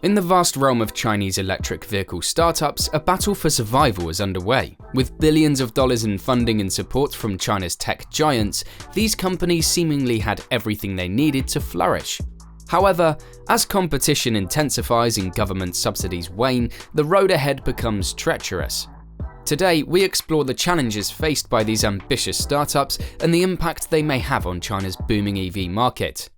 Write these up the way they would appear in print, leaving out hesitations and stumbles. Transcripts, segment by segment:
In the vast realm of Chinese electric vehicle startups, a battle for survival is underway. With billions of dollars in funding and support from China's tech giants, these companies seemingly had everything they needed to flourish. However, as competition intensifies and government subsidies wane, the road ahead becomes treacherous. Today, we explore the challenges faced by these ambitious startups and the impact they may have on China's booming EV market.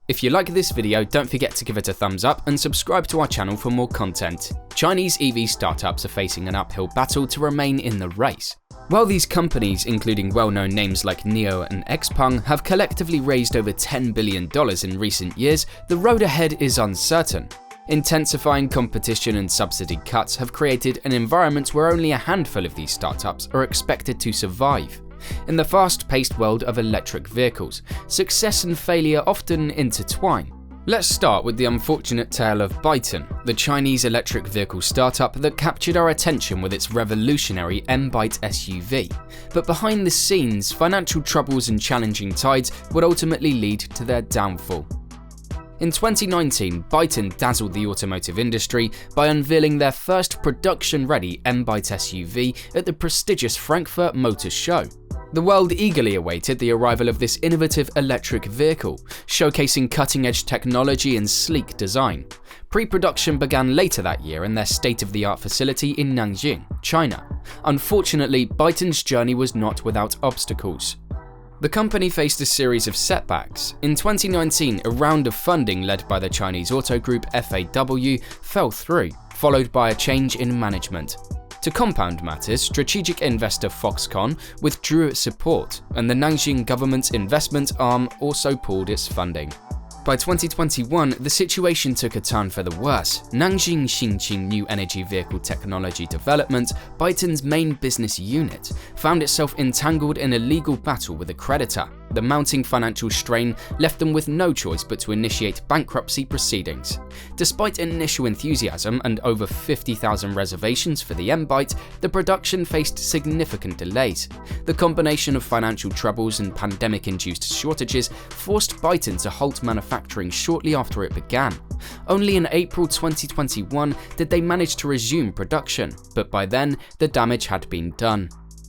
If you like this video, don't forget to give it a thumbs up and subscribe to our channel for more content. Chinese EV startups are facing an uphill battle to remain in the race. While these companies, including well-known names like NIO and XPeng, have collectively raised over $10 billion in recent years, the road ahead is uncertain. Intensifying competition and subsidy cuts have created an environment where only a handful of these startups are expected to survive. In the fast-paced world of electric vehicles, success and failure often intertwine. Let's start with the unfortunate tale of Byton, the Chinese electric vehicle startup that captured our attention with its revolutionary M-Byte SUV. But behind the scenes, financial troubles and challenging tides would ultimately lead to their downfall. In 2019, Byton dazzled the automotive industry by unveiling their first production-ready M-Byte SUV at the prestigious Frankfurt Motor Show. The world eagerly awaited the arrival of this innovative electric vehicle, showcasing cutting-edge technology and sleek design. Pre-production began later that year in their state-of-the-art facility in Nanjing, China. Unfortunately, Byton's journey was not without obstacles. The company faced a series of setbacks. In 2019, a round of funding led by the Chinese auto group FAW fell through, followed by a change in management. To compound matters, strategic investor Foxconn withdrew its support, and the Nanjing government's investment arm also pulled its funding. By 2021, the situation took a turn for the worse. Nanjing Xinqing New Energy Vehicle Technology Development, Byton's main business unit, found itself entangled in a legal battle with a creditor. The mounting financial strain left them with no choice but to initiate bankruptcy proceedings. Despite initial enthusiasm and over 50,000 reservations for the M-Byte, the production faced significant delays. The combination of financial troubles and pandemic-induced shortages forced Byton to halt manufacturing shortly after it began. Only in April 2021 did they manage to resume production, but by then, the damage had been done.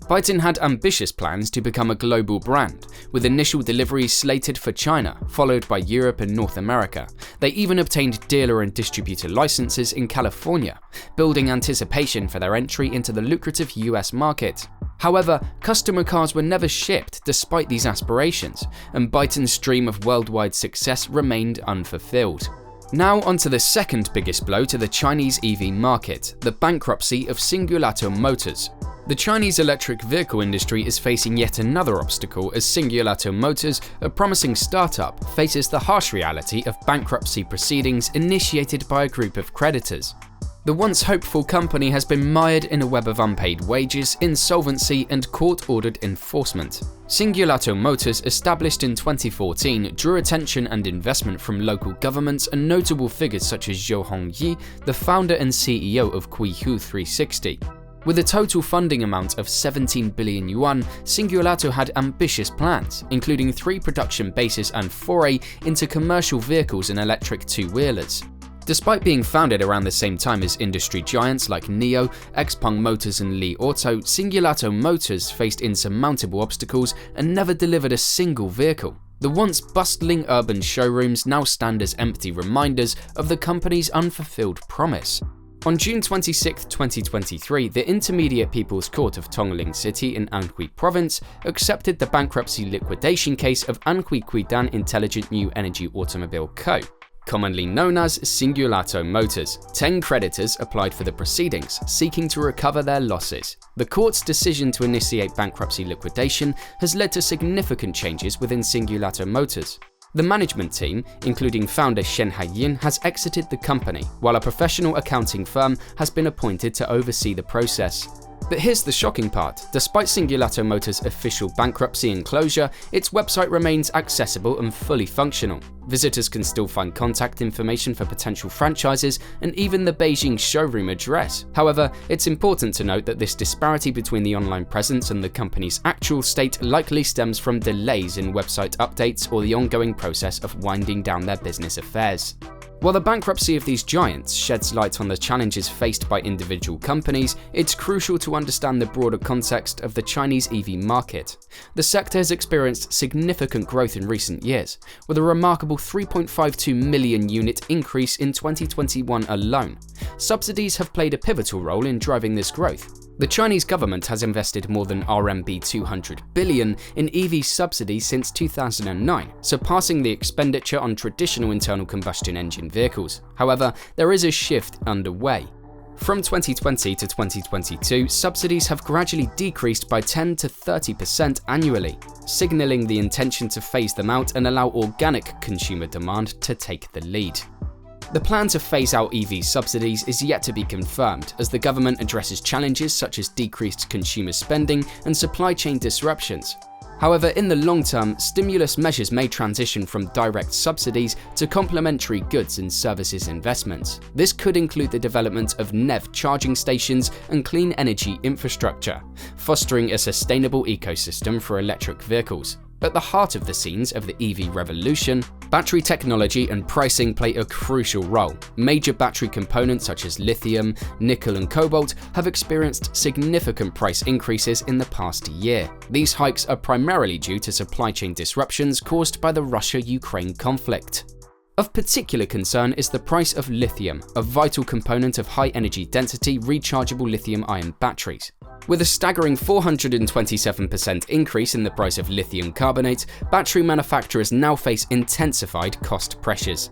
Byton had ambitious plans to become a global brand, with initial deliveries slated for China, followed by Europe and North America. They even obtained dealer and distributor licenses in California, building anticipation for their entry into the lucrative US market. However, customer cars were never shipped despite these aspirations, and Byton's dream of worldwide success remained unfulfilled. Now onto the second biggest blow to the Chinese EV market, the bankruptcy of Singulato Motors. The Chinese electric vehicle industry is facing yet another obstacle as Singulato Motors, a promising startup, faces the harsh reality of bankruptcy proceedings initiated by a group of creditors. The once hopeful company has been mired in a web of unpaid wages, insolvency, and court-ordered enforcement. Singulato Motors, established in 2014, drew attention and investment from local governments and notable figures such as Zhou Hongyi, the founder and CEO of Qihu 360. With a total funding amount of 17 billion yuan, Singulato had ambitious plans, including 3 production bases and foray into commercial vehicles and electric two-wheelers. Despite being founded around the same time as industry giants like NIO, XPeng Motors and Li Auto, Singulato Motors faced insurmountable obstacles and never delivered a single vehicle. The once bustling urban showrooms now stand as empty reminders of the company's unfulfilled promise. On June 26, 2023, the Intermediate People's Court of Tongling City in Anhui Province accepted the bankruptcy liquidation case of Anhui Quidan Intelligent New Energy Automobile Co., commonly known as Singulato Motors. 10 creditors applied for the proceedings, seeking to recover their losses. The court's decision to initiate bankruptcy liquidation has led to significant changes within Singulato Motors. The management team, including founder Shen Haiyin, has exited the company, while a professional accounting firm has been appointed to oversee the process. But here's the shocking part: despite Singulato Motors' official bankruptcy and closure, its website remains accessible and fully functional. Visitors can still find contact information for potential franchises and even the Beijing showroom address. However, it's important to note that this disparity between the online presence and the company's actual state likely stems from delays in website updates or the ongoing process of winding down their business affairs. While the bankruptcy of these giants sheds light on the challenges faced by individual companies, it's crucial to understand the broader context of the Chinese EV market. The sector has experienced significant growth in recent years, with a remarkable 3.52 million unit increase in 2021 alone. Subsidies have played a pivotal role in driving this growth. The Chinese government has invested more than RMB 200 billion in EV subsidies since 2009, surpassing the expenditure on traditional internal combustion engine vehicles. However, there is a shift underway. From 2020 to 2022, subsidies have gradually decreased by 10 to 30% annually, signaling the intention to phase them out and allow organic consumer demand to take the lead. The plan to phase out EV subsidies is yet to be confirmed, as the government addresses challenges such as decreased consumer spending and supply chain disruptions. However, in the long term, stimulus measures may transition from direct subsidies to complementary goods and services investments. This could include the development of NEV charging stations and clean energy infrastructure, fostering a sustainable ecosystem for electric vehicles. At the heart of the scenes of the EV revolution, battery technology and pricing play a crucial role. Major battery components such as lithium, nickel, and cobalt have experienced significant price increases in the past year. These hikes are primarily due to supply chain disruptions caused by the Russia-Ukraine conflict. Of particular concern is the price of lithium, a vital component of high-energy density rechargeable lithium-ion batteries. With a staggering 427% increase in the price of lithium carbonate, battery manufacturers now face intensified cost pressures.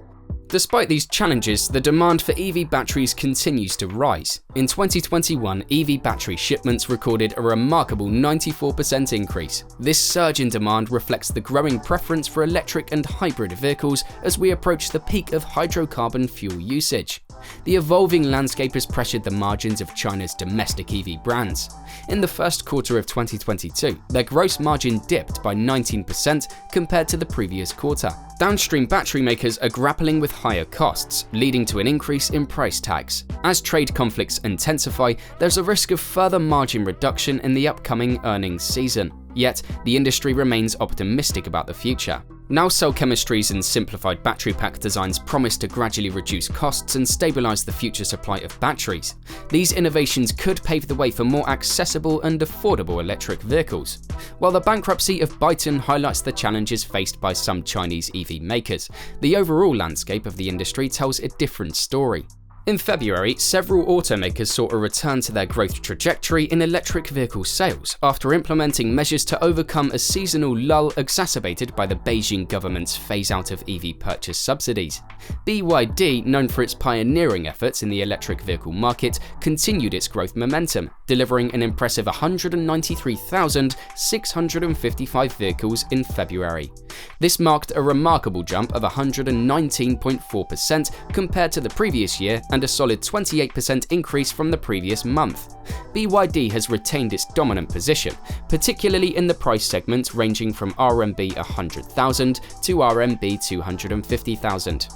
Despite these challenges, the demand for EV batteries continues to rise. In 2021, EV battery shipments recorded a remarkable 94% increase. This surge in demand reflects the growing preference for electric and hybrid vehicles as we approach the peak of hydrocarbon fuel usage. The evolving landscape has pressured the margins of China's domestic EV brands. In the first quarter of 2022, their gross margin dipped by 19% compared to the previous quarter. Downstream battery makers are grappling with higher costs, leading to an increase in price tags. As trade conflicts intensify, there's a risk of further margin reduction in the upcoming earnings season. Yet, the industry remains optimistic about the future. Now cell chemistries and simplified battery pack designs promise to gradually reduce costs and stabilize the future supply of batteries. These innovations could pave the way for more accessible and affordable electric vehicles. While the bankruptcy of Byton highlights the challenges faced by some Chinese EV makers, the overall landscape of the industry tells a different story. In February, several automakers saw a return to their growth trajectory in electric vehicle sales after implementing measures to overcome a seasonal lull exacerbated by the Beijing government's phase-out of EV purchase subsidies. BYD, known for its pioneering efforts in the electric vehicle market, continued its growth momentum, delivering an impressive 193,655 vehicles in February. This marked a remarkable jump of 119.4% compared to the previous year and a solid 28% increase from the previous month. BYD has retained its dominant position, particularly in the price segments ranging from RMB 100,000 to RMB 250,000.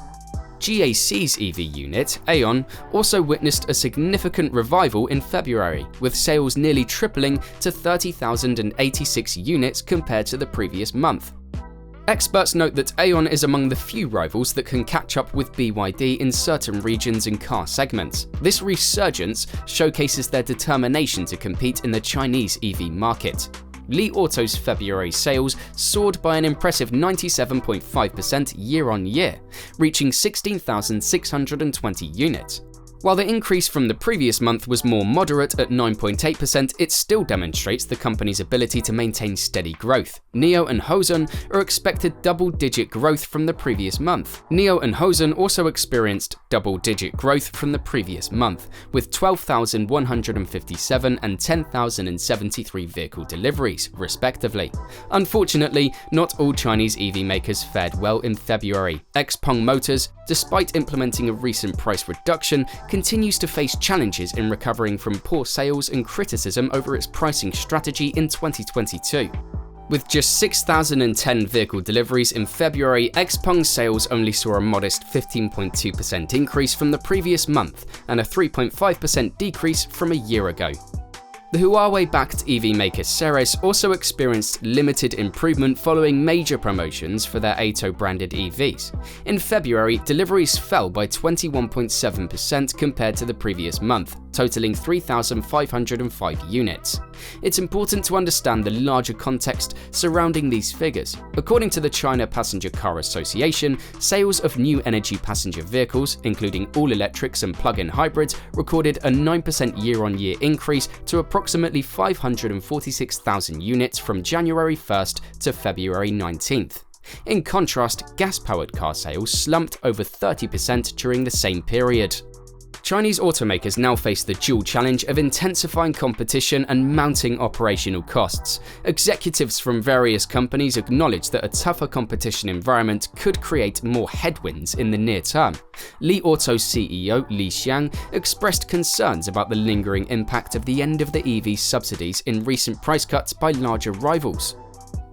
GAC's EV unit, Aeon, also witnessed a significant revival in February, with sales nearly tripling to 30,086 units compared to the previous month. Experts note that Aeon is among the few rivals that can catch up with BYD in certain regions and car segments. This resurgence showcases their determination to compete in the Chinese EV market. Li Auto's February sales soared by an impressive 97.5% year-on-year, reaching 16,620 units. While the increase from the previous month was more moderate at 9.8%, it still demonstrates the company's ability to maintain steady growth. NIO and Hosen are expected double-digit growth from the previous month. NIO and Hosen also experienced double-digit growth from the previous month, with 12,157 and 10,073 vehicle deliveries, respectively. Unfortunately, not all Chinese EV makers fared well in February. XPeng Motors, despite implementing a recent price reduction, continues to face challenges in recovering from poor sales and criticism over its pricing strategy in 2022. With just 6,010 vehicle deliveries in February, XPeng's sales only saw a modest 15.2% increase from the previous month and a 3.5% decrease from a year ago. The Huawei-backed EV maker Ceres also experienced limited improvement following major promotions for their Ato-branded EVs. In February, deliveries fell by 21.7% compared to the previous month, totaling 3,505 units. It's important to understand the larger context surrounding these figures. According to the China Passenger Car Association, sales of new energy passenger vehicles, including all-electrics and plug-in hybrids, recorded a 9% year-on-year increase to approximately 546,000 units from January 1st to February 19th. In contrast, gas-powered car sales slumped over 30% during the same period. Chinese automakers now face the dual challenge of intensifying competition and mounting operational costs. Executives from various companies acknowledge that a tougher competition environment could create more headwinds in the near term. Li Auto's CEO Li Xiang expressed concerns about the lingering impact of the end of the EV subsidies in recent price cuts by larger rivals,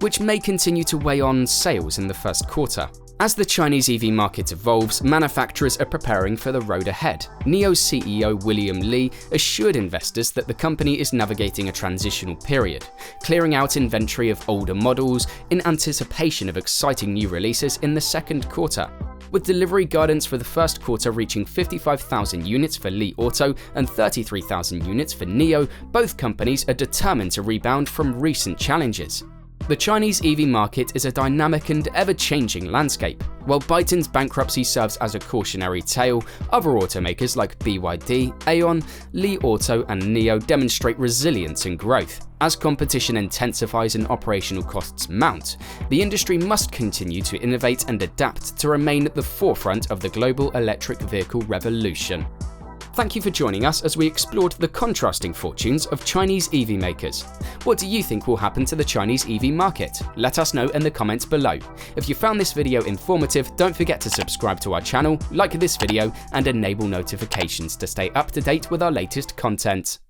which may continue to weigh on sales in the first quarter. As the Chinese EV market evolves, manufacturers are preparing for the road ahead. NIO's CEO William Li assured investors that the company is navigating a transitional period, clearing out inventory of older models in anticipation of exciting new releases in the second quarter. With delivery guidance for the first quarter reaching 55,000 units for Li Auto and 33,000 units for NIO, both companies are determined to rebound from recent challenges. The Chinese EV market is a dynamic and ever-changing landscape. While Byton's bankruptcy serves as a cautionary tale, other automakers like BYD, Aeon, Li Auto and NIO demonstrate resilience and growth. As competition intensifies and operational costs mount, the industry must continue to innovate and adapt to remain at the forefront of the global electric vehicle revolution. Thank you for joining us as we explored the contrasting fortunes of Chinese EV makers. What do you think will happen to the Chinese EV market? Let us know in the comments below. If you found this video informative, don't forget to subscribe to our channel, like this video, and enable notifications to stay up to date with our latest content.